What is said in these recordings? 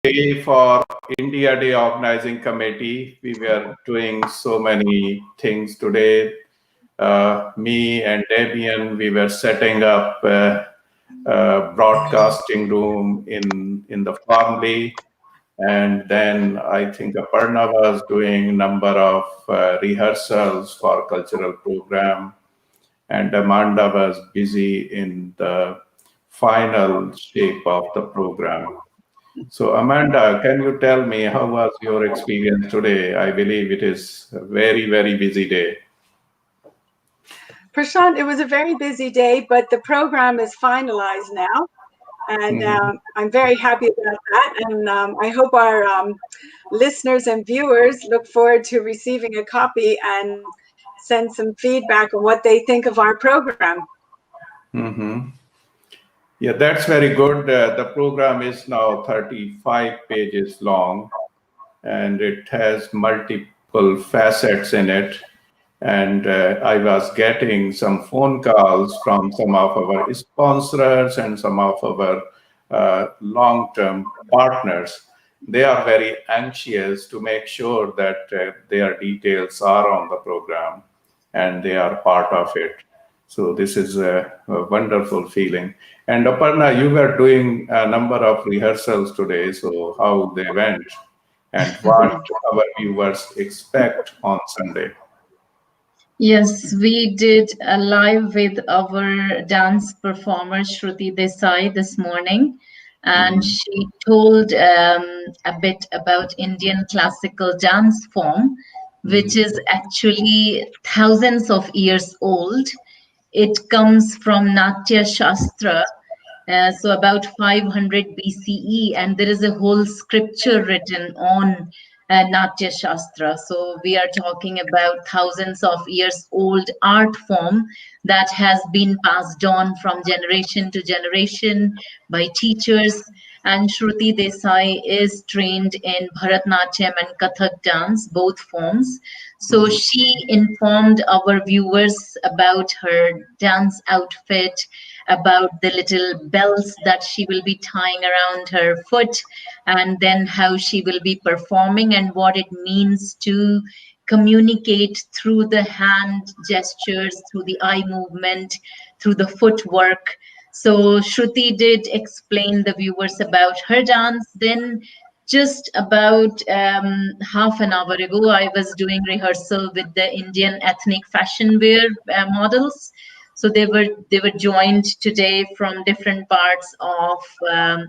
day for India Day Organizing Committee. We were doing so many things today. Me and Damien, we were setting up a broadcasting room in the family. And then I think Aparna was doing a number of rehearsals for cultural program. And Amanda was busy in the final shape of the program. So, Amanda, can you tell me how was your experience today? I believe it is a very, very busy day. Prashant, it was a very busy day, but the program is finalized now. And I'm very happy about that. And I hope our listeners and viewers look forward to receiving a copy and send some feedback on what they think of our program. Yeah, that's very good. The program is now 35 pages long, and it has multiple facets in it. And I was getting some phone calls from some of our sponsors and some of our long-term partners. They are very anxious to make sure that their details are on the program and they are part of it. So this is a wonderful feeling. And Aparna, you were doing a number of rehearsals today. So how they went and what our viewers expect on Sunday? Yes, we did a live with our dance performer Shruti Desai this morning, and she told a bit about Indian classical dance form, which is actually thousands of years old. It comes from Natya Shastra, so about 500 BCE, and there is a whole scripture written on Natya Shastra. So we are talking about thousands of years old art form that has been passed on from generation to generation by teachers. And Shruti Desai is trained in Bharatnatyam and Kathak dance, both forms. So she informed our viewers about her dance outfit, about the little bells that she will be tying around her foot, and then how she will be performing and what it means to communicate through the hand gestures, through the eye movement, through the footwork. So Shruti did explain the viewers about her dance. Then just about half an hour ago, I was doing rehearsal with the Indian ethnic fashion wear models. So they were joined today from different parts of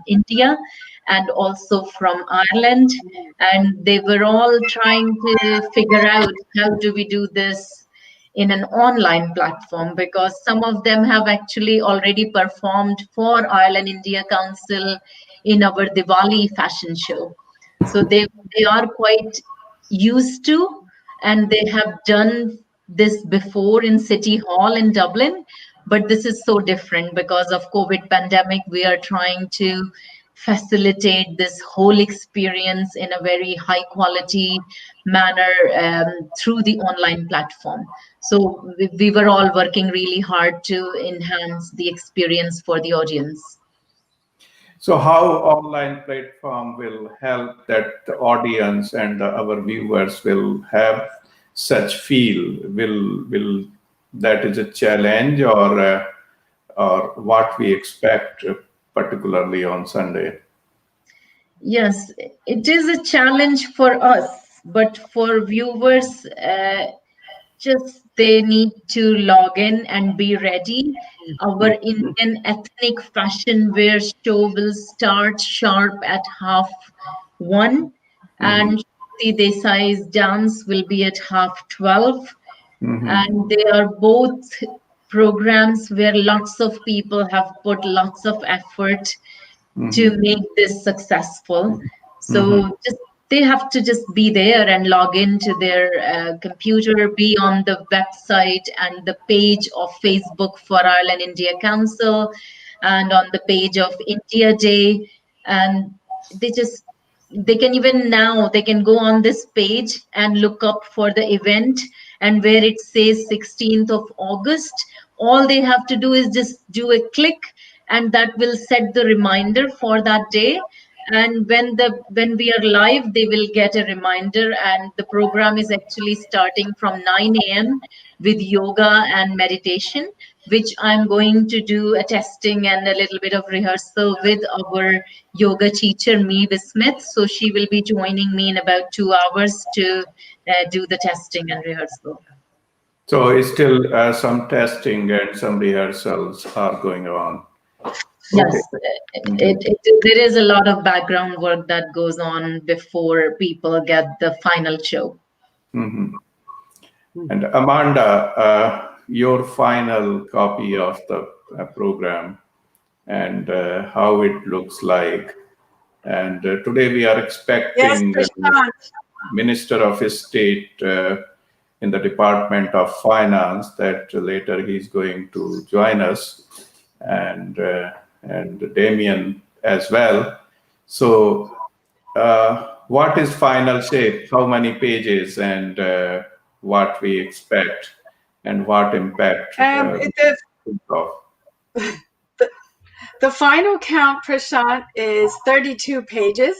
India and also from Ireland, and they were all trying to figure out how do we do this in an online platform, because some of them have actually already performed for Ireland India Council in our Diwali fashion show. So they are quite used to, and they have done this before in City Hall in Dublin, but this is so different because of COVID pandemic. We are trying to facilitate this whole experience in a very high quality manner through the online platform. So we were all working really hard to enhance the experience for the audience. So how online platform will help that the audience and our viewers will have such feel? Will that is a challenge or what we expect particularly on Sunday? Yes, it is a challenge for us, but for viewers, just they need to log in and be ready. Our Indian ethnic fashion wear show will start sharp at 1:30, and Shruti Desai's dance will be at 12:30. And they are both programs where lots of people have put lots of effort to make this successful. So just they have to just be there and log into their computer, be on the website and the page of Facebook for Ireland India Council and on the page of India Day. And they can even now, they can go on this page and look up for the event, and where it says 16th of August, all they have to do is just do a click, and that will set the reminder for that day. And when we are live, they will get a reminder. And the program is actually starting from 9 a.m. with yoga and meditation, which I'm going to do a testing and a little bit of rehearsal with our yoga teacher, Meave Smith. So she will be joining me in about 2 hours to do the testing and rehearsal. So it's still some testing and some rehearsals are going on. Yes, Okay. there is a lot of background work that goes on before people get the final show. Mhm. And Amanda, your final copy of the program and how it looks like. And today we are Yes, expecting Prashant. Minister of State in the Department of Finance that later he's going to join us, and Damien as well. So what is final shape? How many pages and what we expect and what impact The final count, Prashant, is 32 pages.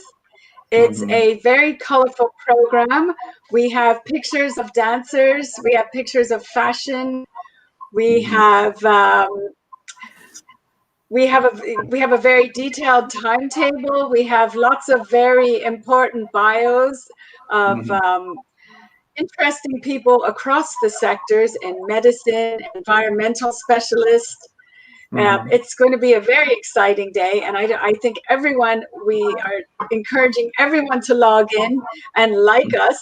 It's Mhm. a very colorful program. We have pictures of dancers. We have pictures of fashion. We have we have a very detailed timetable. We have lots of very important bios of interesting people across the sectors in medicine, environmental specialists. It's going to be a very exciting day, and I think we are encouraging everyone to log in and like us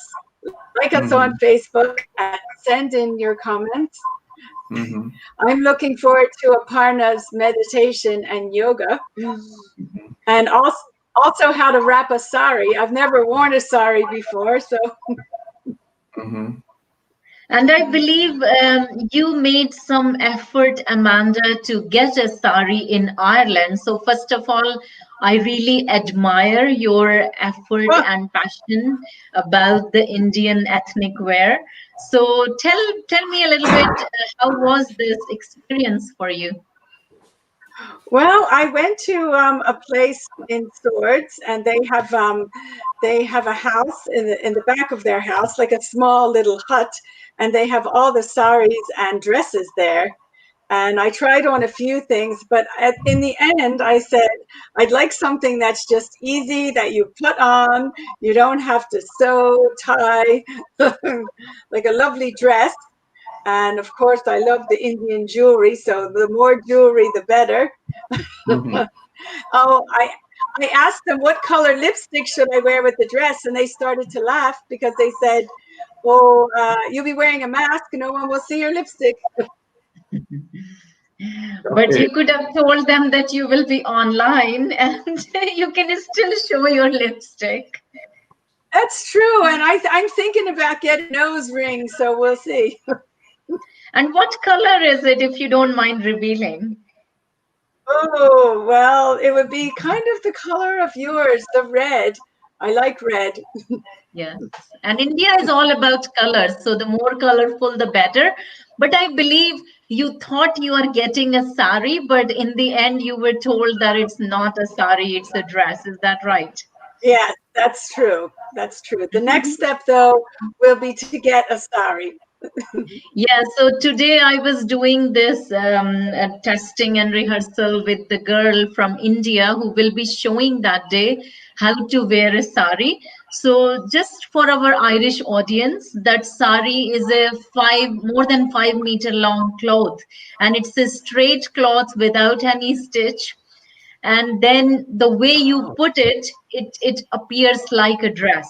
on Facebook, and send in your comments. I'm looking forward to Aparna's meditation and yoga, and also how to wrap a sari. I've never worn a sari before, so. And I believe you made some effort, Amanda, to get a sari in Ireland. So first of all, I really admire your effort and passion about the Indian ethnic wear. So tell me a little bit, how was this experience for you? Well, I went to a place in Swords, and they have a house in the back of their house, like a small little hut, and they have all the saris and dresses there. And I tried on a few things, but in the end, I said, I'd like something that's just easy, that you put on. You don't have to sew, tie, like a lovely dress. And of course, I love the Indian jewelry, so the more jewelry, the better. Oh, I asked them what color lipstick should I wear with the dress, and they started to laugh because they said, "Oh, you'll be wearing a mask, no one will see your lipstick." But you could have told them that you will be online and you can still show your lipstick. That's true, and I'm thinking about getting a nose ring, so we'll see. And what color is it, if you don't mind revealing? Oh, well, it would be kind of the color of yours, the red. I like red. Yes. And India is all about colors. So the more colorful, the better. But I believe you thought you are getting a sari, but in the end, you were told that it's not a sari, it's a dress. Is that right? Yes, that's true. That's true. The next step, though, will be to get a sari. Yeah, so today I was doing this testing and rehearsal with the girl from India who will be showing that day how to wear a sari. So just for our Irish audience, that sari is a more than 5 meter long cloth, and it's a straight cloth without any stitch. And then the way you put it, it appears like a dress.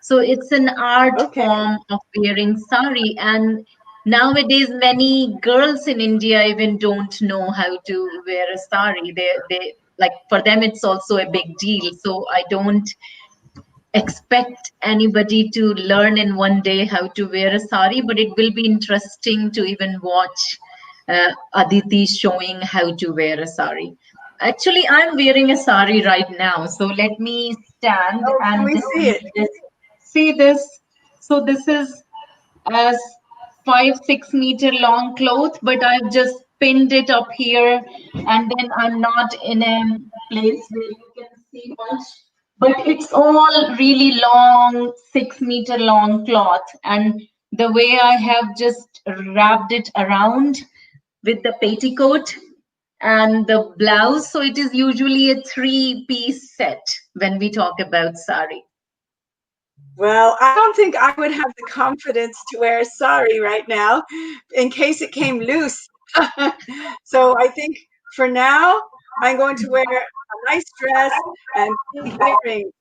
So it's an art form of wearing sari. And nowadays many girls in India even don't know how to wear a sari. They like, for them it's also a big deal. So I don't expect anybody to learn in one day how to wear a sari, but it will be interesting to even watch Aditi showing how to wear a sari. Actually, I'm wearing a sari right now, so let me stand Can and we see it? see this. So this is as 5-6 meter long cloth, but I've just pinned it up here, and then I'm not in a place where you can see much. but it's all really long, 6 meter long cloth. And the way I have just wrapped it around with the petticoat and the blouse, so it is usually a 3-piece set when we talk about sari. Well, I don't think I would have the confidence to wear a sari right now in case it came loose. So I think for now, I'm going to wear a nice dress and big earrings.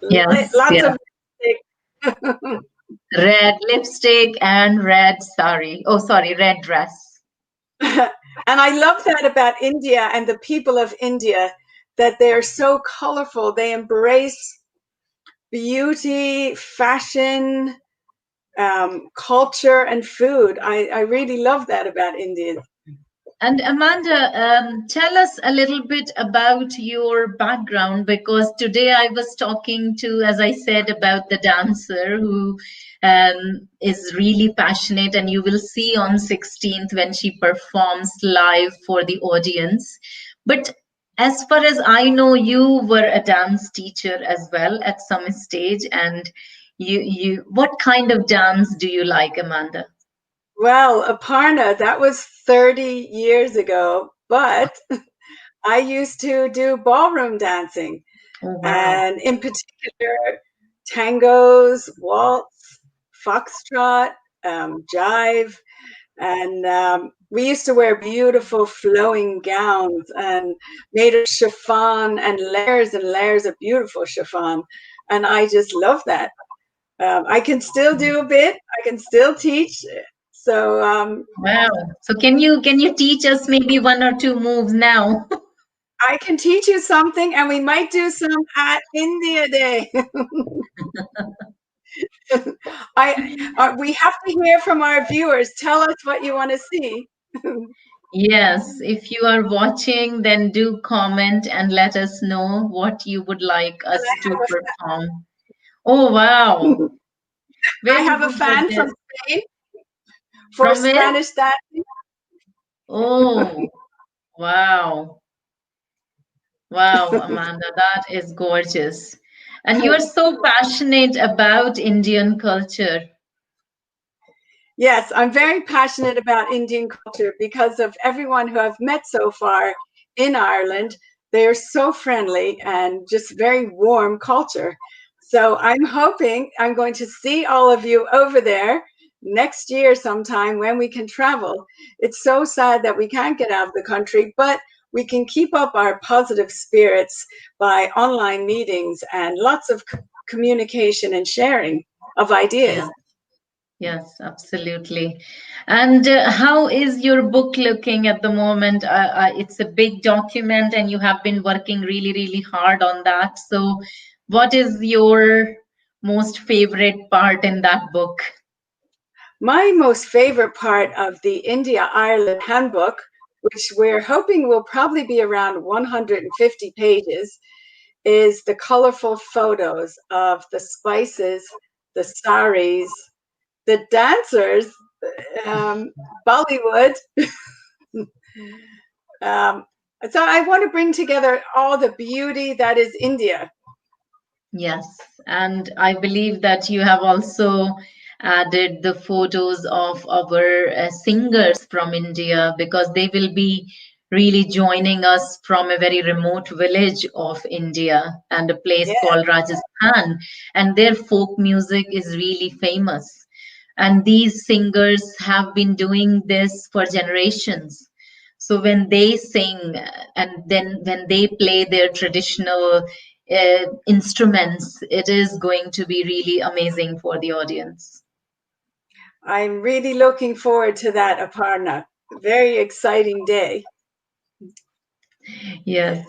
Yes, Lots yeah. of lipstick. Red lipstick and red sari. Oh, sorry, red dress. And I love that about India and the people of India, that they are so colorful. They embrace beauty, fashion, culture, and food. I really love that about India. And Amanda, tell us a little bit about your background, because today I was talking to, as I said, about the dancer who is really passionate, and you will see on 16th when she performs live for the audience. But as far as I know, you were a dance teacher as well at some stage, and what kind of dance do you like, Amanda? Well, Aparna, that was 30 years ago, but I used to do ballroom dancing, Oh, wow. and in particular, tangos, waltz, foxtrot, jive, and we used to wear beautiful flowing gowns and made of chiffon and layers of beautiful chiffon, and I just love that. I can still do a bit. I can still teach. So Wow. So can you teach us maybe one or two moves now? I can teach you something, and we might do some at India Day. We have to hear from our viewers. Tell us what you want to see. Yes, if you are watching, then do comment and let us know what you would like us to perform. Oh, wow. I Very have a good with fan from this. Spain for From where? Spanish dancing. Oh, wow. Wow, Amanda, that is gorgeous. And you are so passionate about Indian culture. Yes, I'm very passionate about Indian culture because of everyone who I've met so far in Ireland. They are so friendly and just very warm culture. So I'm hoping I'm going to see all of you over there next year sometime when we can travel. It's so sad that we can't get out of the country, but we can keep up our positive spirits by online meetings and lots of communication and sharing of ideas. Yeah. Yes, absolutely. And how is your book looking at the moment? It's a big document, and you have been working really, really hard on that. So, what is your most favorite part in that book? My most favorite part of the India Ireland handbook, which we're hoping will probably be around 150 pages, is the colorful photos of the spices, the saris, the dancers, Bollywood. um, so I want to bring together all the beauty that is India. Yes, and I believe that you have also added the photos of our singers from India, because they will be really joining us from a very remote village of India and a place Yeah, called Rajasthan, and their folk music is really famous. And these singers have been doing this for generations. So when they sing and then when they play their traditional instruments, it is going to be really amazing for the audience. I'm really looking forward to that, Aparna. Very exciting day. Yes.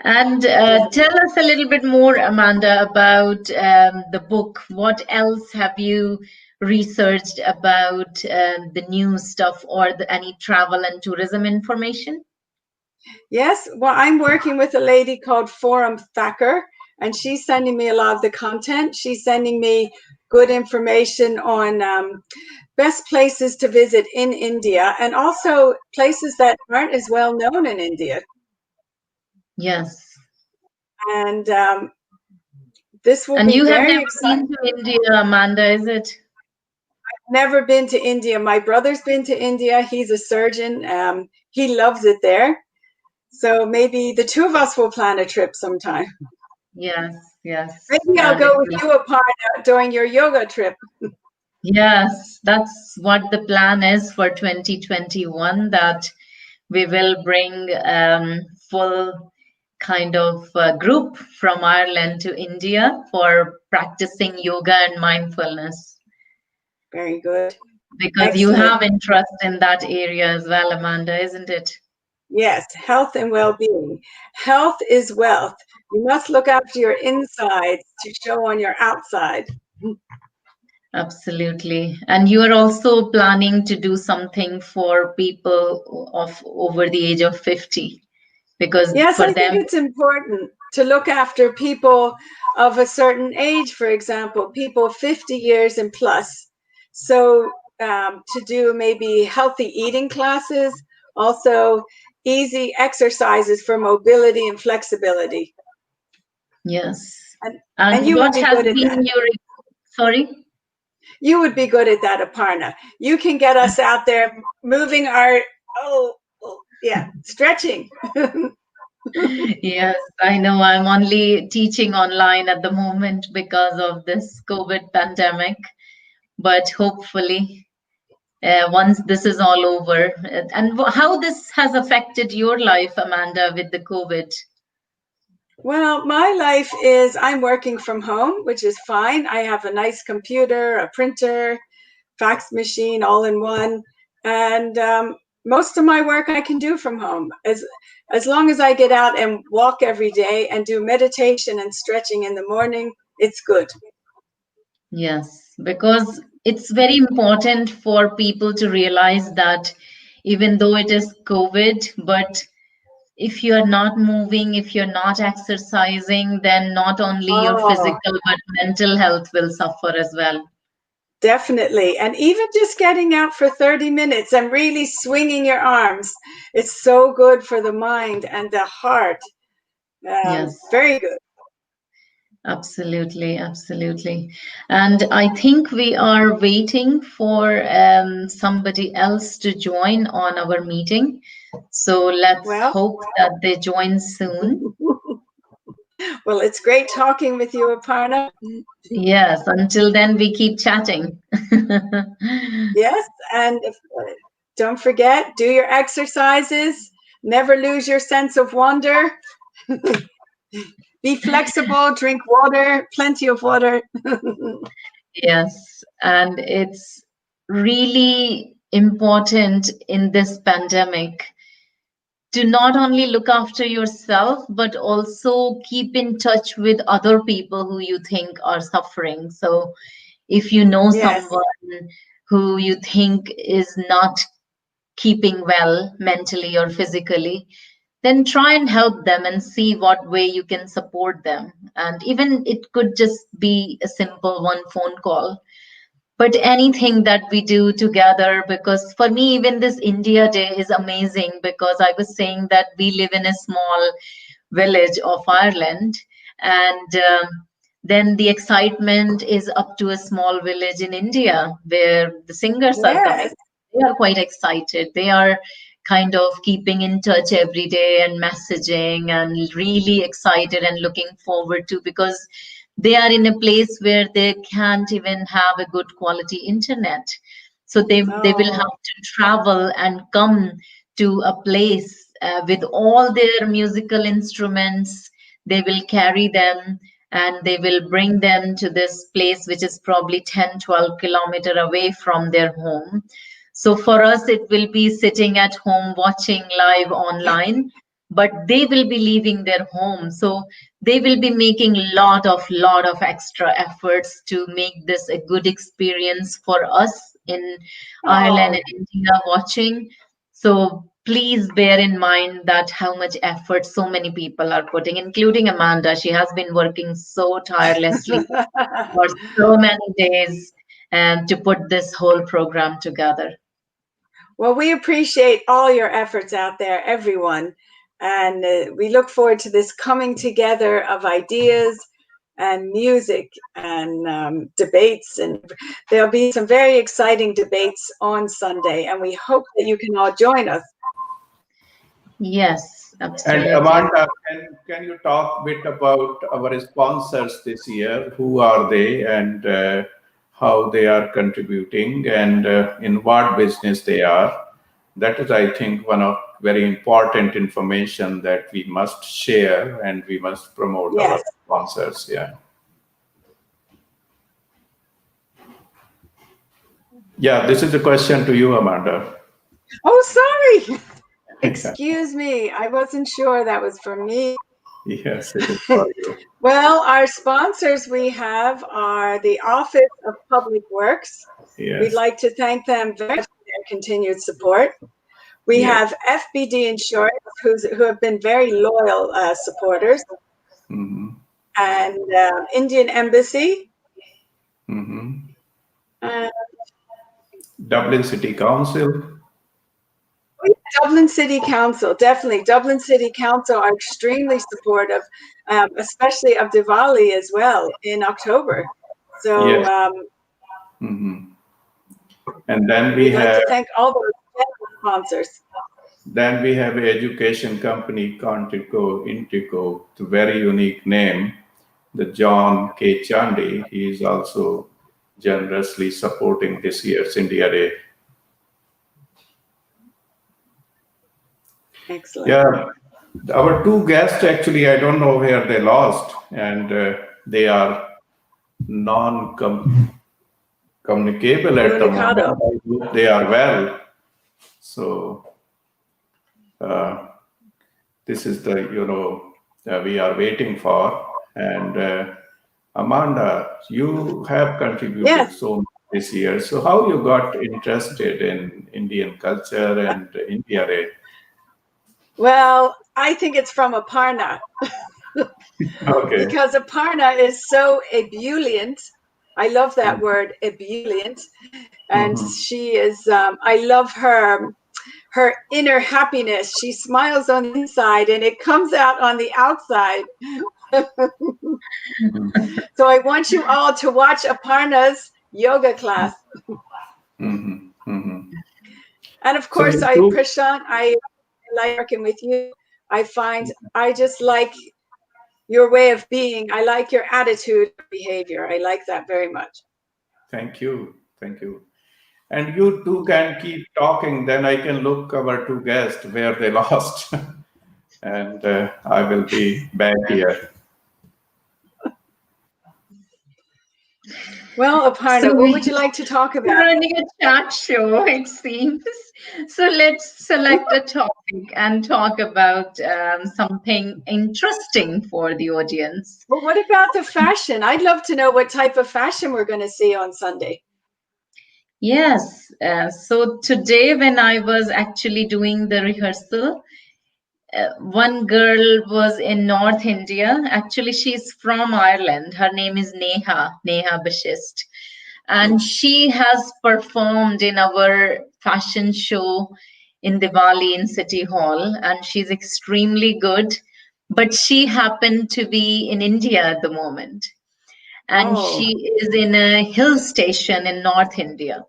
And Yeah. tell us a little bit more, Amanda, about the book. What else have you researched about the new stuff or any travel and tourism information? Yes, well, I'm working with a lady called Forum Thacker, and she's sending me a lot of the content. She's sending me good information on best places to visit in India, and also places that aren't as well known in India. Yes. And this will And be you have very never exciting. been to India, Amanda, is it? Never been to India. My brother's been to India. He's a surgeon. He loves it there. So maybe the two of us will plan a trip sometime. Yes, yes. Maybe I'll And it go with will, you apart during your yoga trip. yes, that's what the plan is for 2021, that we will bring full kind of group from Ireland to India for practicing yoga and mindfulness, Very good. because you Excellent. have interest in that area as well, Amanda, isn't it? Yes, health and well-being. Health is wealth. You must look after your insides to show on your outside. Absolutely. And you are also planning to do something for people of over the age of 50, because Yes, for I think them, it's important to look after people of a certain age, for example, people 50 years and plus. So to do maybe healthy eating classes, also easy exercises for mobility and flexibility. yes. And, and And you would what be has good at that. been your, sorry? You would be good at that, Aparna. You can get us out there moving our, yeah, stretching. Yes, I know I'm only teaching online at the moment because of this COVID pandemic, but hopefully, once this is all over, and how this has affected your life, Amanda, with the COVID. Well, my life is I'm working from home, which is fine. I have a nice computer, a printer, fax machine, all in one. And most of my work I can do from home. As long as I get out and walk every day and do meditation and stretching in the morning, it's good. Yes, because it's very important for people to realize that even though it is COVID, but if you're not moving, if you're not exercising, then not only your Oh, physical but mental health will suffer as well. definitely. And even just getting out for 30 minutes and really swinging your arms, it's so good for the mind and the heart. Yes, Very good. absolutely, absolutely. And I think we are waiting for somebody else to join on our meeting. So let's Well, hope that they join soon. well, it's great talking with you, Aparna. Yes, until then we keep chatting. Yes, and don't forget, do your exercises. Never lose your sense of wonder. Be flexible, drink water, plenty of water. Yes, and it's really important in this pandemic to not only look after yourself, but also keep in touch with other people who you think are suffering. So if you know Yes. someone who you think is not keeping well mentally or physically, then try and help them and see what way you can support them. And even it could just be a simple one phone call, but anything that we do together, because for me even this India Day is amazing, because I was saying that we live in a small village of Ireland, and then the excitement is up to a small village in India where the singers are coming. Yes. They are quite excited. They are kind of keeping in touch every day and messaging and really excited and looking forward to, because they are in a place where they can't even have a good quality internet. So they will Oh, have to travel and come to a place with all their musical instruments. They will carry them and they will bring them to this place which is probably 10, 12 kilometers away from their home. So for us it will be sitting at home watching live online, but they will be leaving their home, so they will be making lot of extra efforts to make this a good experience for us in Ireland oh. and India watching. So please bear in mind that how much effort so many people are putting, including Amanda. She has been working so tirelessly for so many days and to put this whole program together. Well, we appreciate all your efforts out there, everyone. And we look forward to this coming together of ideas and music and debates. And there'll be some very exciting debates on Sunday. And we hope that you can all join us. Yes, And absolutely. Amanda, can you talk a bit about our sponsors this year? Who are they and how they are contributing and in what business they are? That is, I think, one of very important information that we must share and we must promote our Yes. sponsors. Yeah. Yeah, this is a question to you, Amanda. Oh, sorry. Excuse me. I wasn't sure that was for me. Yes, it is for you. Well, our sponsors we have are the Office of Public Works. Yes. We'd like to thank them very much for their continued support. We Yes. have FBD Insurance, who have been very loyal supporters, Mm-hmm. and Indian Embassy, Mm-hmm. and Dublin City Council. Dublin City Council. Definitely, Dublin City Council are extremely supportive, especially of Diwali as well in October. So Yes. Mm-hmm. And then we we'd like have to thank all those sponsors. Then we have education company Contico Intico, it's a very unique name. The John K. Chandy, he is also generously supporting this year's India Day. Excellent. Yeah, our two guests actually, I don't know where they lost, and they are non-communicable at the moment. I hope they are well. So this is the we are waiting for. And Amanda, you have contributed so much this year. So how you got interested in Indian culture and India Day? Well, I think it's from Aparna. Okay. Because Aparna is so ebullient. I love that word, ebullient. And she is, I love her inner happiness. She smiles on the inside and it comes out on the outside. So I want you all to watch Aparna's yoga class. And of course, Prashant, I like working with you. I just like your way of being. I like your attitude, behavior. I like that very much. Thank you. Thank you. And you two can keep talking, then I can look our two guests where they lost. And I will be back here. Well, Aparna, what would you like to talk about? We're running a chat show, it seems. So let's select a topic and talk about something interesting for the audience. Well, what about the fashion? I'd love to know what type of fashion we're going to see on Sunday. Yes. So today, when I was actually doing the rehearsal, one girl was in North India. Actually, she's from Ireland. Her name is Neha Bashist. And she has performed in our fashion show in Diwali in City Hall. And she's extremely good. But she happened to be in India at the moment. And she is in a hill station in North India.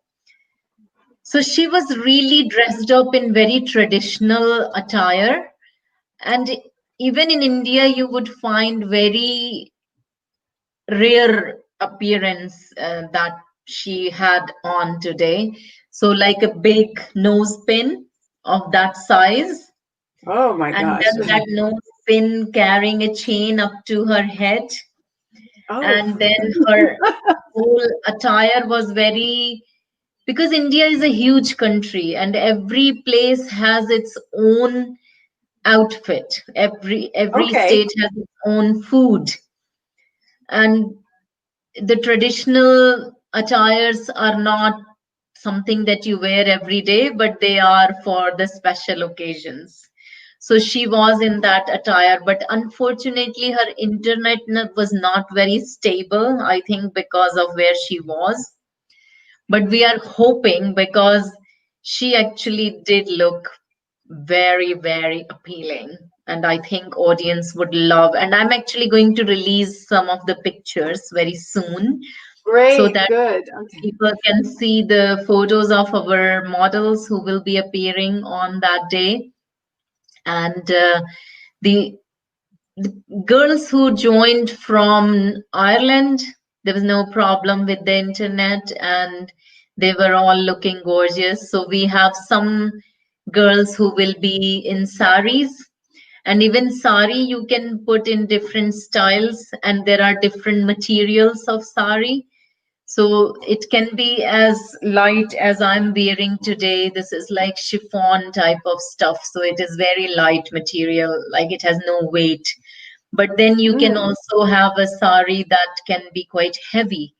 So she was really dressed up in very traditional attire. And even in India, you would find very rare appearance that she had on today. So like a big nose pin of that size. Oh my gosh. And then that nose pin carrying a chain up to her head. And then her whole attire was very, because India is a huge country and every place has its own outfit. Every state has its own food. And the traditional attires are not something that you wear every day, but they are for the special occasions. So she was in that attire, but unfortunately her internet was not very stable, I think because of where she was. But we are hoping, because she actually did look very, very appealing. and I think audience would love. And I'm actually going to release some of the pictures very soon, so Great, that good. Okay. people can see the photos of our models who will be appearing on that day. And the girls who joined from Ireland, there was no problem with the internet, and they were all looking gorgeous. So we have some girls who will be in saris, and even sari you can put in different styles, and there are different materials of sari. So it can be as light as I'm wearing today. This is like chiffon type of stuff. So it is very light material, like it has no weight. But then you can Mm. also have a sari that can be quite heavy,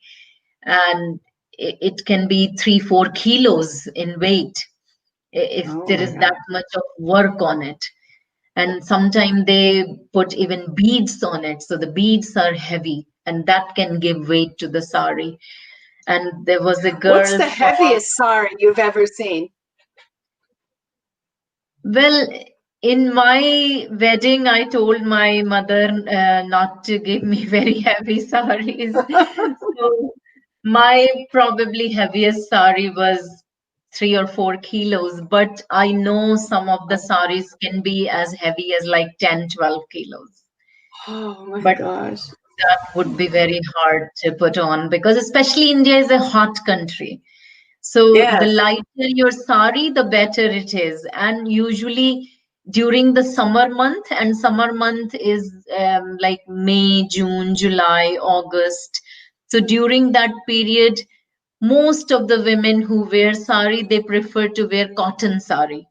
and it can be 3-4 kilos in weight if Oh there my is that God. much of work on it. And sometimes they put even beads on it. So the beads are heavy, and that can give weight to the sari. And there was a What's girl the from, heaviest sari you've ever seen? well, in my wedding, I told my mother not to give me very heavy saris. So my probably heaviest sari was 3 or 4 kilos, but I know some of the saris can be as heavy as like 10-12 kilos. Oh my But gosh. that would be very hard to put on, because especially India is a hot country. So the Yes. lighter your sari, the better it is. And usually during the summer month, and summer month is like May, June, July, August. So during that period, most of the women who wear sari, they prefer to wear cotton sari.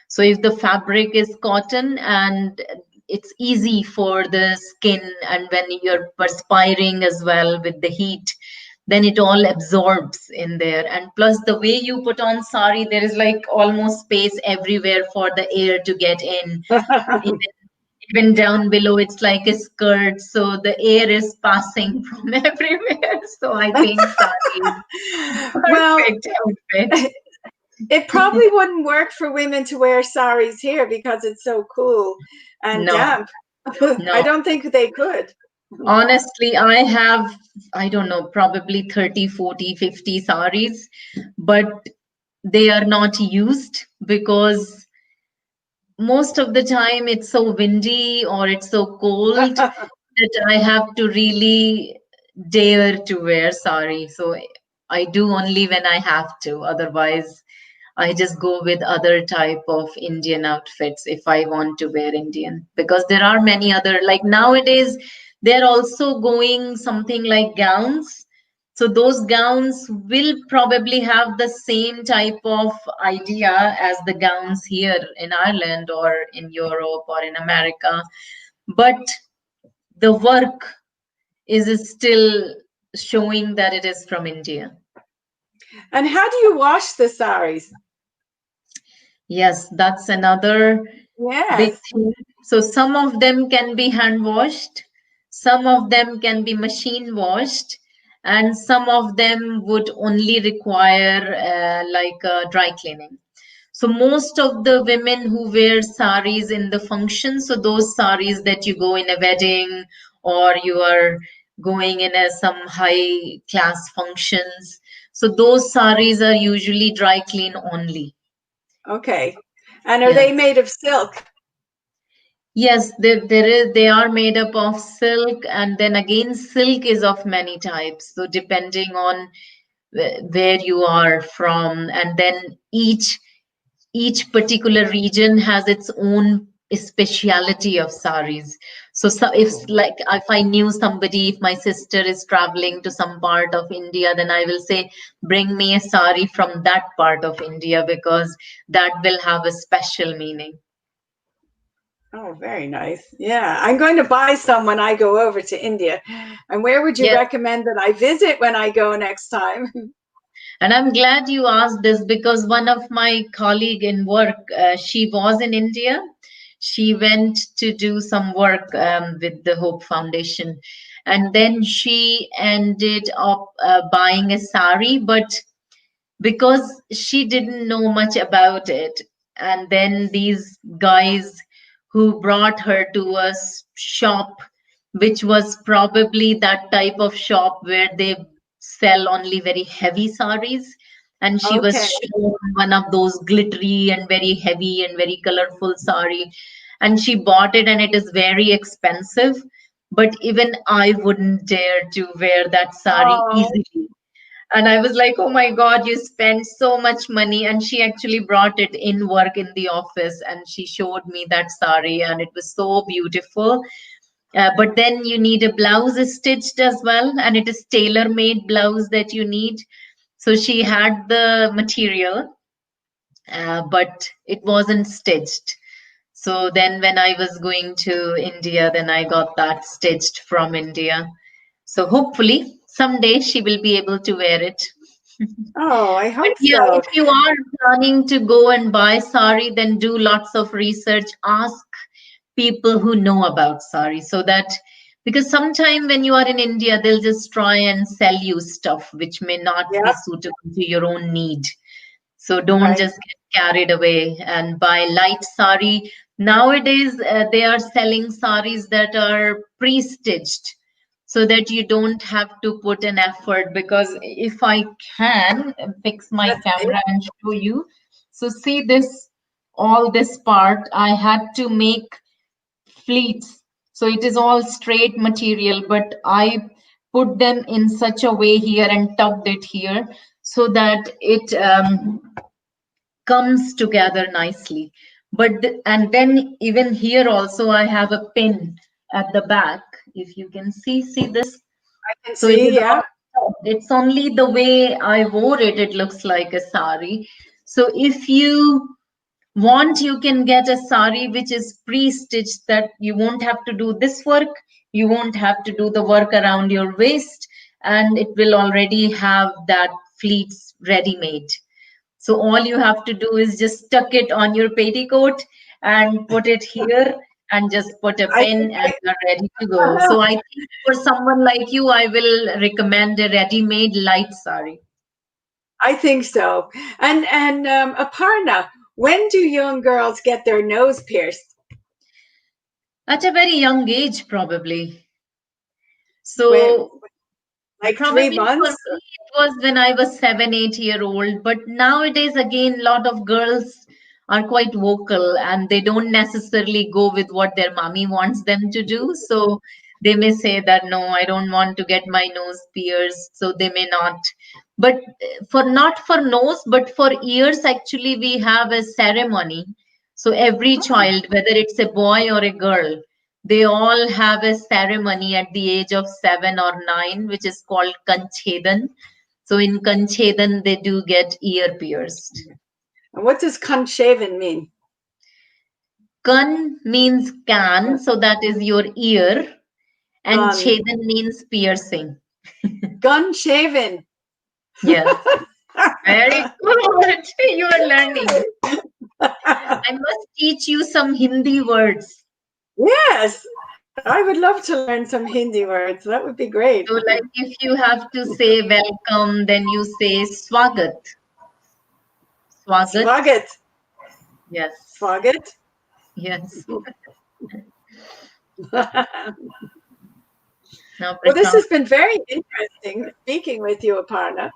So if the fabric is cotton and it's easy for the skin, and when you're perspiring as well with the heat, then it all absorbs in there. And plus the way you put on sari, there is like almost space everywhere for the air to get in. Even, even down below, it's like a skirt, so the air is passing from everywhere. So I think sari is Well, perfect outfit. it probably wouldn't work for women to wear saris here because it's so cool and No, damp. I no. don't think they could. Honestly, I have, I don't know, probably 30, 40, 50 saris, but they are not used because most of the time it's so windy or it's so cold that I have to really dare to wear sari. So I do only when I have to. Otherwise, I just go with other type of Indian outfits if I want to wear Indian, because there are many other, like nowadays they're also going something like gowns. So those gowns will probably have the same type of idea as the gowns here in Ireland or in Europe or in America, but the work is still showing that it is from India. And how do you wash the saris? Yes, that's another big Yes. thing. So some of them can be hand washed, some of them can be machine washed, and some of them would only require like dry cleaning. So most of the women who wear saris in the function, so those saris that you go in a wedding or you are going in some high class functions, so those saris are usually dry clean only. Okay. And are Yeah. they made of silk? Yes, they are made up of silk, and then again, silk is of many types. So depending on where you are from, and then each particular region has its own speciality of saris. So if Oh. like if I knew somebody, if my sister is traveling to some part of India, then I will say, bring me a sari from that part of India, because that will have a special meaning. Oh, very nice. Yeah. I'm going to buy some when I go over to India. And where would you Yes. recommend that I visit when I go next time? And I'm glad you asked this, because one of my colleague in work, she was in India. She went to do some work with the Hope Foundation, and then she ended up buying a sari, but because she didn't know much about it, and then these guys who brought her to a shop, which was probably that type of shop where they sell only very heavy saris. And she was Okay. shown one of those glittery and very heavy and very colorful sari. And she bought it, and it is very expensive. But even I wouldn't dare to wear that sari Oh, easily. And I was like, oh my God, you spent so much money. And she actually brought it in work in the office, and she showed me that sari, and it was so beautiful. But then you need a blouse stitched as well, and it is tailor-made blouse that you need. So she had the material, but it wasn't stitched. So then when I was going to India, then I got that stitched from India. So hopefully someday she will be able to wear it. oh, I But hope yeah, so. if you are planning to go and buy sari, then do lots of research. Ask people who know about sari, so that, because sometime when you are in India, they'll just try and sell you stuff which may not be Yep. suitable to your own need. So don't Right. just get carried away and buy light sari. Nowadays, they are selling saris that are pre-stitched so that you don't have to put an effort. Because if I can fix my Let's see. camera and show you. So see this, all this part, I had to make fleets. So it is all straight material, but I put them in such a way here and tucked it here so that it comes together nicely. But and then even here also I have a pin at the back. If you can see this. I can So it see. is Yeah. all, it's only the way I wore it, it looks like a sari. So if you want, you can get a sari which is pre-stitched, that you won't have to do this work, you won't have to do the work around your waist, and it will already have that pleats ready made. So all you have to do is just tuck it on your petticoat and put it here and just put a I pin think and you're ready to go. So I think for someone like you, I will recommend a ready-made light sari. I think so. And Aparna, when do young girls get their nose pierced? At a very young age, probably. When, So like three probably for me, months? it was when I was 7, 8 year old. But nowadays, again, a lot of girls are quite vocal and they don't necessarily go with what their mommy wants them to do. So they may say that, no, I don't want to get my nose pierced. So they may not. But for not for nose, but for ears, actually, we have a ceremony. So every Oh, child, whether it's a boy or a girl, they all have a ceremony at the age of 7 or 9, which is called Kanchedan. So in Kanchedan, they do get ear pierced. and what does conshaven mean? Kan means can, so that is your ear, and Gun. Chedan means piercing. Gun shaven. Yes, very good. You are learning. I must teach you some Hindi words. Yes, I would love to learn some Hindi words. That would be great. So, like if you have to say welcome, then you say swagat. Swagat. Swagat. Yes. Swagat. Yes. Well, Now, this Prashant. has been very interesting speaking with you, Aparna.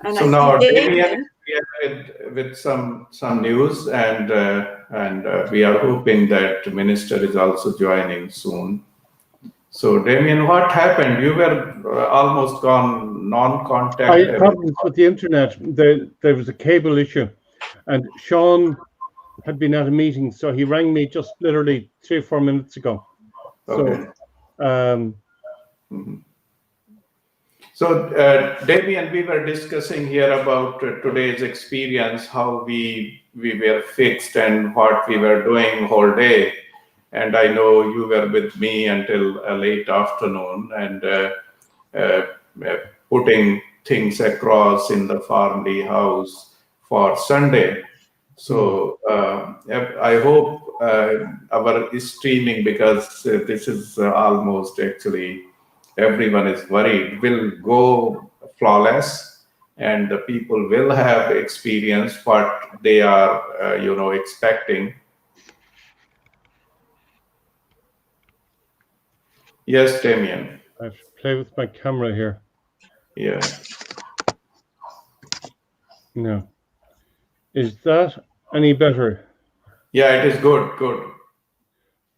And So I now see Damien Damien. is here with some news, and we are hoping that the minister is also joining soon. So Damien, what happened? You were almost gone non-contact. I had problems with the internet. There was a cable issue, and Sean had been at a meeting, so he rang me just literally 3 or 4 minutes ago. Okay. So, So, Damien, we were discussing here about today's experience, how we were fixed and what we were doing whole day. And I know you were with me until a late afternoon and uh, putting things across in the family house for Sunday. So I hope our streaming, because this is almost actually everyone is worried, will go flawless. and the people will have experience what they are, expecting. Yes, Damien. I have to play with my camera here. Yeah. No. Is that any better? Yeah, it is good. Good.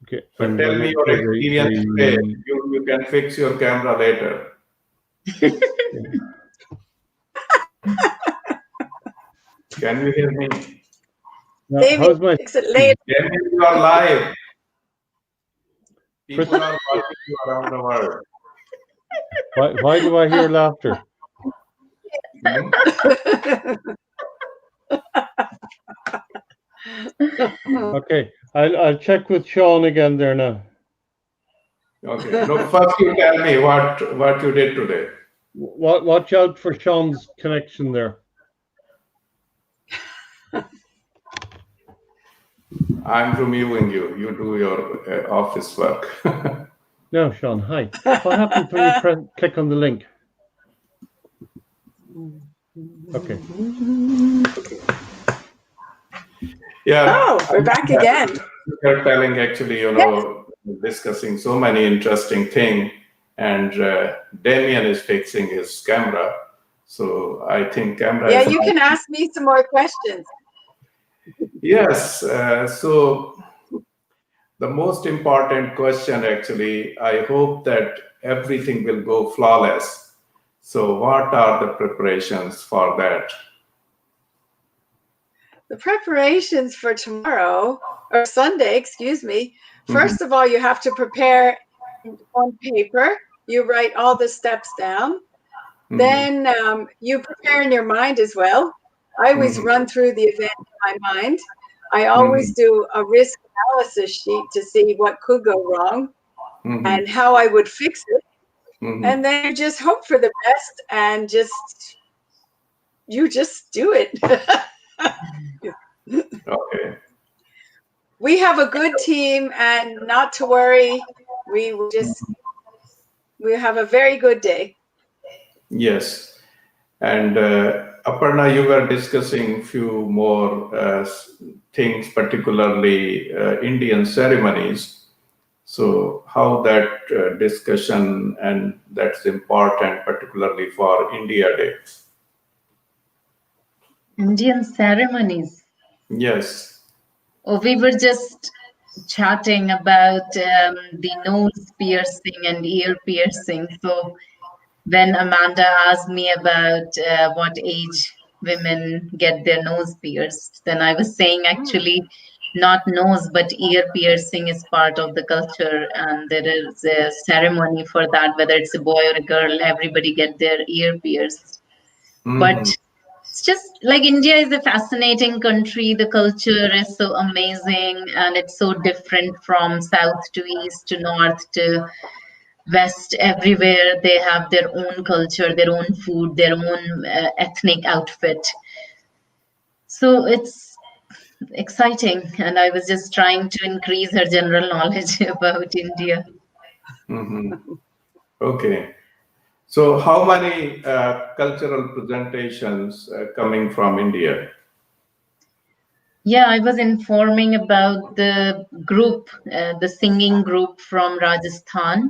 Okay. But tell me your experience today. You can fix your camera later. Can you hear me? How's my? Damien, You are live. People are watching you around the world. Why do I hear laughter? Okay, I'll check with Sean again there now. Okay. No, first you tell me what you did today. Watch out for Sean's connection there. I'm removing you. You do your office work. No, Sean, hi. What happens when you click on the link? Okay. Yeah. Oh, we're back again. You're telling actually, discussing so many interesting things, and Damien is fixing his camera. So I think camera. Yeah, you can ask me some more questions. Yes. So the most important question, actually, I hope that everything will go flawless. So what are the preparations for that? The preparations for tomorrow, or Sunday, excuse me. First of all, you have to prepare on paper. You write all the steps down. Then you prepare in your mind as well. I always run through the event in my mind. I always do a risk analysis sheet to see what could go wrong and how I would fix it. And then you just hope for the best and you just do it. Okay. We have a good team, and not to worry. We have a very good day. Yes. And Aparna, you were discussing few more things, particularly Indian ceremonies. So how that discussion, and that's important, particularly for India Day. Indian ceremonies. Yes. Oh, we were just chatting about the nose piercing and ear piercing. So when Amanda asked me about what age women get their nose pierced, then I was saying actually not nose, but ear piercing is part of the culture, and there is a ceremony for that, whether it's a boy or a girl, everybody get their ear pierced. But it's just like India is a fascinating country. The culture is so amazing, and it's so different from south to east to north to west. Everywhere they have their own culture, their own food, their own ethnic outfit. So it's exciting, and I was just trying to increase her general knowledge about India. Okay. So how many cultural presentations coming from India? Yeah, I was informing about the group, the singing group from Rajasthan.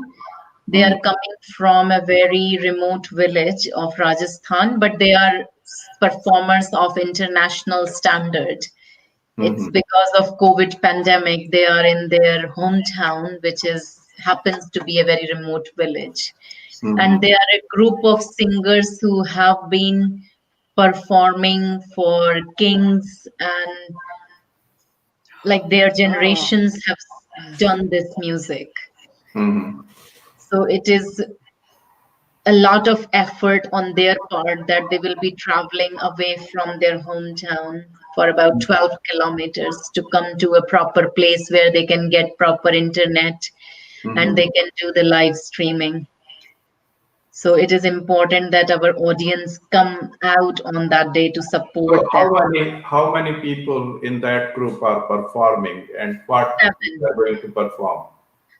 They are coming from a very remote village of Rajasthan, but they are performers of international standard. It's because of COVID pandemic, they are in their hometown, which happens to be a very remote village. And they are a group of singers who have been performing for kings, and like their generations have done this music. So it is a lot of effort on their part that they will be traveling away from their hometown for about 12 kilometers to come to a proper place where they can get proper internet and they can do the live streaming. So it is important that our audience come out on that day to support them. How many people in that group are performing, and what they are going to perform?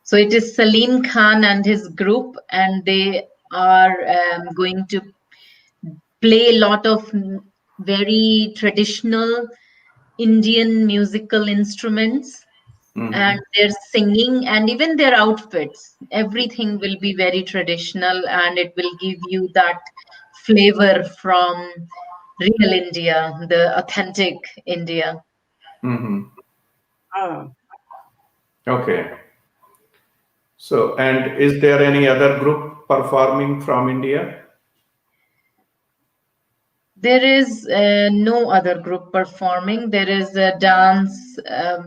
So it is Salim Khan and his group, and they are going to play a lot of very traditional Indian musical instruments, and their singing and even their outfits. Everything will be very traditional, and it will give you that flavor from real India, the authentic India. Oh. Okay. So, and is there any other group performing from India? There is no other group performing. There is a dance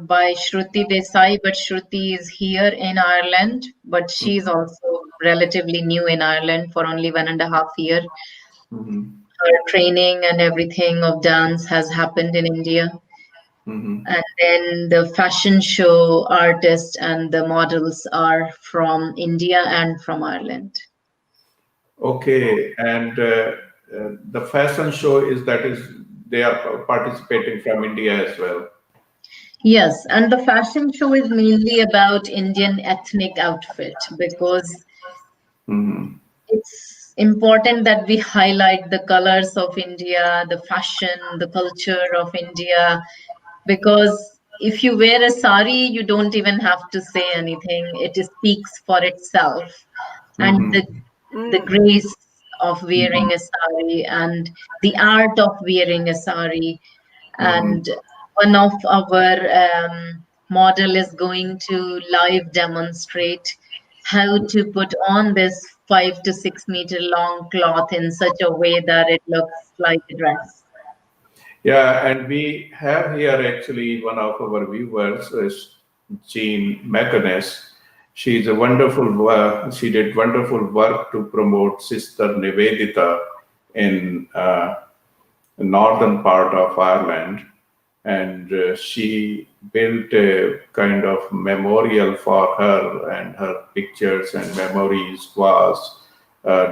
by Shruti Desai, but Shruti is here in Ireland, but she's also relatively new in Ireland for only 1.5 years. Her training and everything of dance has happened in India. And then the fashion show artists and the models are from India and from Ireland. Okay, and the fashion show is they are participating from India as well. Yes, and the fashion show is mainly about Indian ethnic outfit because it's important that we highlight the colors of India, the fashion, the culture of India, because if you wear a sari, you don't even have to say anything. It speaks for itself. And the grace of wearing a sari and the art of wearing a sari. And one of our model is going to live demonstrate how to put on this 5 to 6 meter long cloth in such a way that it looks like a dress. Yeah, and we have here actually one of our viewers is Jean McInnes. She's a wonderful she did wonderful work to promote Sister Nivedita in the northern part of Ireland. And she built a kind of memorial for her, and her pictures and memories was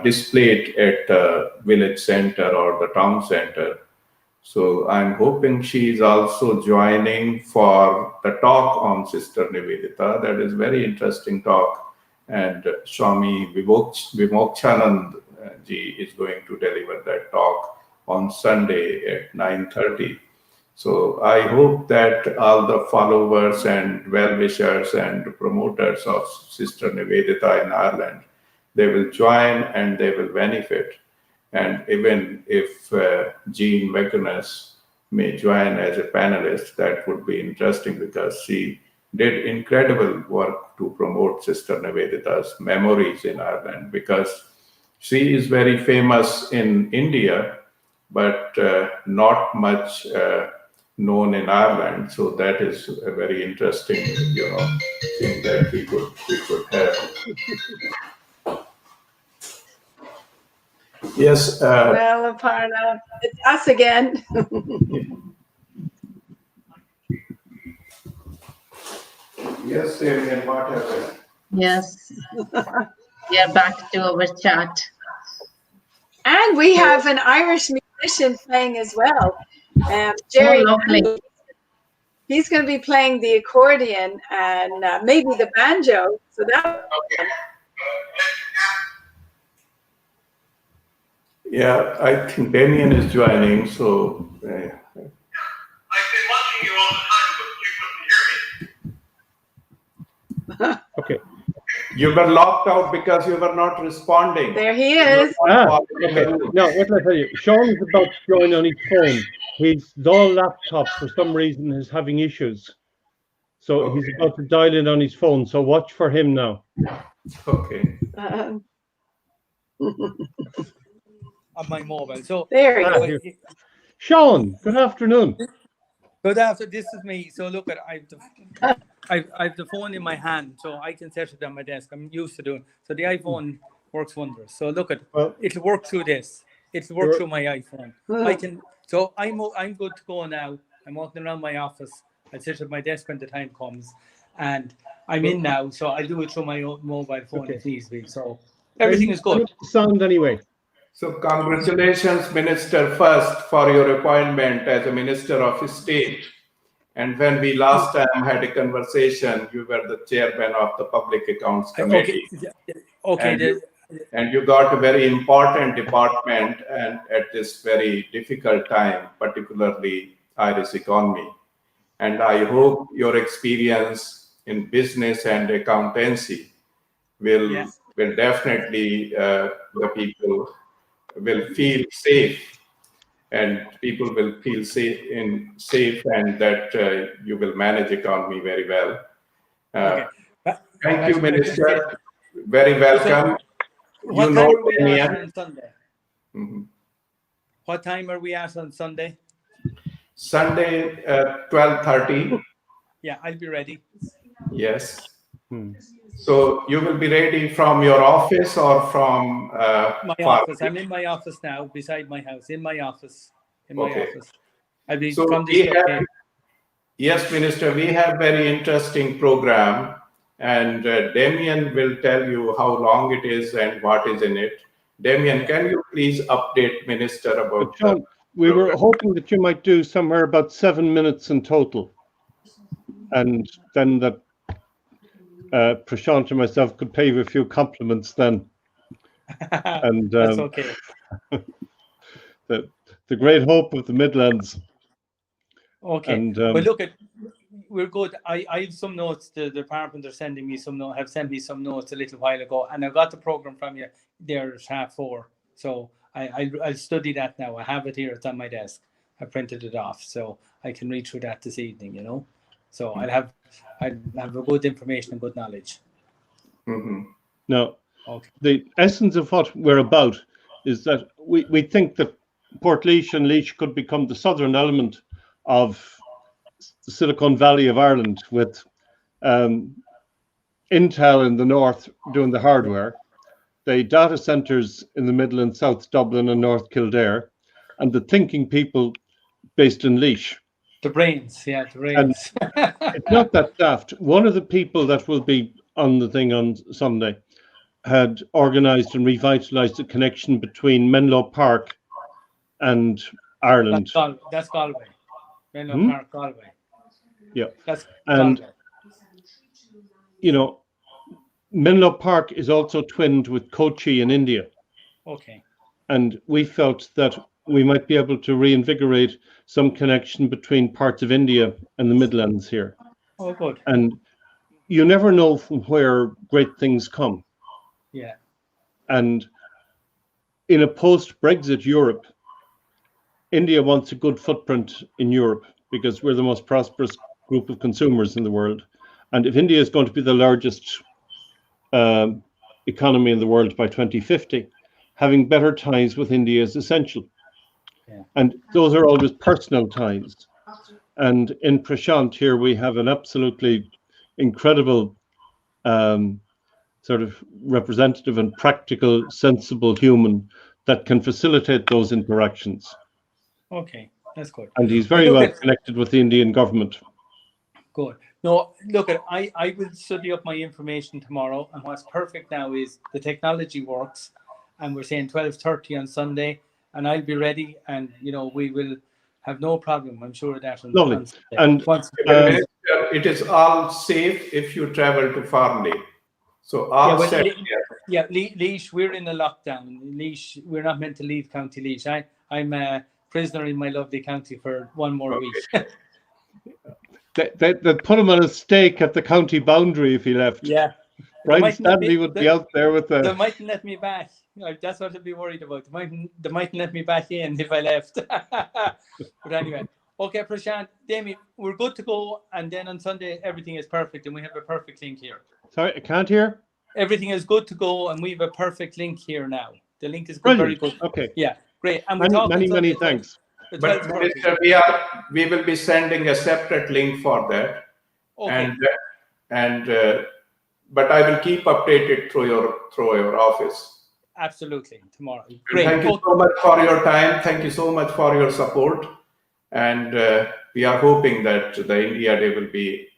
displayed at the village center or the town center. So I'm hoping she is also joining for the talk on Sister Nivedita. That is very interesting talk. And Swami Vimokchanand ji is going to deliver that talk on Sunday at 9:30. So I hope that all the followers and well-wishers and promoters of Sister Nivedita in Ireland, they will join and they will benefit. And even if Jean McInnes may join as a panelist, that would be interesting because she did incredible work to promote Sister Nivedita's memories in Ireland, because she is very famous in India, but not much known in Ireland. So that is a very interesting, thing that we could have. Yes. Well, Aparna, it's us again. Yes, Damien, what happened? Yes. We are back to our chat. And we have an Irish musician playing as well. Jerry, he's going to be playing the accordion and maybe the banjo. So that. Yeah, I think Damien is joining. So. I've been watching you all the time, but you couldn't hear me. Okay. You were locked out because you were not responding. There he is. Okay. Now, what did I tell you? Sean is about to join on his phone. His Dell laptop, for some reason, is having issues. So he's about to dial in on his phone. So watch for him now. Okay. On my mobile. So there you go. Sean, good afternoon. Good afternoon. This is me. So look at I have the phone in my hand, so I can set it on my desk. I'm used to doing. So the iPhone works wonders. So look at it'll work through this. It'll work through my iPhone. I can. So I'm good to go now. I'm walking around my office. I sit at my desk when the time comes, and I'm in now. So I do it through my own mobile phone if needs be. So everything is good. Sound anyway. So congratulations, Minister, first for your appointment as a Minister of State. And when we last time had a conversation, you were the chairman of the Public Accounts Committee. Okay. and you got a very important department and at this very difficult time, particularly Irish economy. And I hope your experience in business and accountancy will definitely the people will feel safe, and people will feel safe, and that you will manage economy very well. Thank you, Minister. Very welcome. What time are we at on Sunday? Mm-hmm. What time are we at on Sunday? Sunday, 12:30. Yeah, I'll be ready. Yes. So you will be ready from your office or from my office? I'm in my office now, beside my house. In my office. I'll be from this location. Yes, Minister, we have very interesting program, and Damien will tell you how long it is and what is in it. Damien, can you please update Minister about Sean, we were hoping that you might do somewhere about 7 minutes in total, and then that Prashant and myself could pay you a few compliments then. And that's okay. the great hope of the Midlands. Okay. And, well, look, we're good. I have some notes. The department are sending me some notes. Have sent me some notes a little while ago, and I got the program from you there at 4:30. So I'll study that now. I have it here. It's on my desk. I printed it off, so I can read through that this evening. You know, so I'll have a good information and good knowledge. Mm-hmm. Now, the essence of what we're about is that we think that Portlaoise and Laois could become the southern element of the Silicon Valley of Ireland, with Intel in the north doing the hardware, the data centers in the middle and South Dublin and North Kildare, and the thinking people based in Laois. The brains, the brains. It's not that daft. One of the people that will be on the thing on Sunday had organised and revitalised a connection between Menlo Park and Ireland. That's Galway. Menlo Park, Galway. Yeah. That's and Galway. You know, Menlo Park is also twinned with Kochi in India. Okay. And we felt that we might be able to reinvigorate some connection between parts of India and the Midlands here. Oh, good. And you never know from where great things come. Yeah. And in a post-Brexit Europe, India wants a good footprint in Europe because we're the most prosperous group of consumers in the world. And if India is going to be the largest economy in the world by 2050, having better ties with India is essential. Yeah. And those are always personal ties. And in Prashant here, we have an absolutely incredible sort of representative and practical, sensible human that can facilitate those interactions. Okay, that's good. And he's very well connected with the Indian government. Good. No, look, I will study up my information tomorrow, and what's perfect now is the technology works, and we're saying 12:30 on Sunday, and I'll be ready, and you know we will have no problem. I'm sure of that. Lovely. And it is all safe if you travel to Farnley. So all Laois, we're in a lockdown. Laois, we're not meant to leave County Laois. I'm a prisoner in my lovely county for one more week. They'd put him on a stake at the county boundary if he left. Yeah. Brian Stanley would be out there with the... They mightn't let me back. That's what I'd be worried about. They mightn't let me back in if I left. But anyway. Okay, Prashant, Damien, we're good to go. And then on Sunday, everything is perfect. And we have a perfect link here. Sorry, I can't hear? Everything is good to go. And we have a perfect link here now. The link is good, very good. Okay. Yeah, great. And many thanks. But Minister, we will be sending a separate link for that. Okay. But I will keep updated through your office. Absolutely, tomorrow. Great. Thank you so much for your time. Thank you so much for your support. And we are hoping that the India Day will be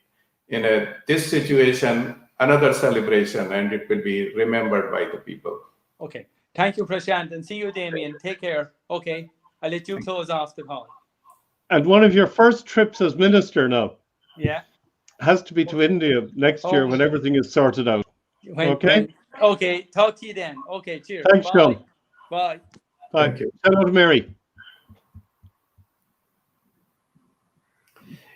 in this situation, another celebration, and it will be remembered by the people. Okay. Thank you, Prashant, and see you, Damien. Take care. Okay. I'll let you close off the call. And one of your first trips as minister now. Yeah. Has to be to India next year when everything is sorted out. When Okay, talk to you then. Okay, cheers. Thanks, Bye. Sean. Bye. Bye. Thank you. Hello to Mary.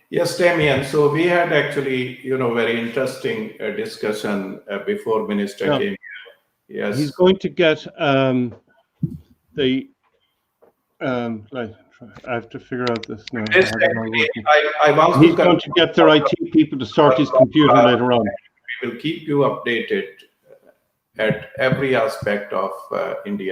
Yes, Damien. So we had actually, very interesting discussion before Minister Yeah. came here. Yes. He's going to get I have to figure out this now. Yes, I want He's going to get their IT people to sort his computer later on. We will keep you updated at every aspect of India.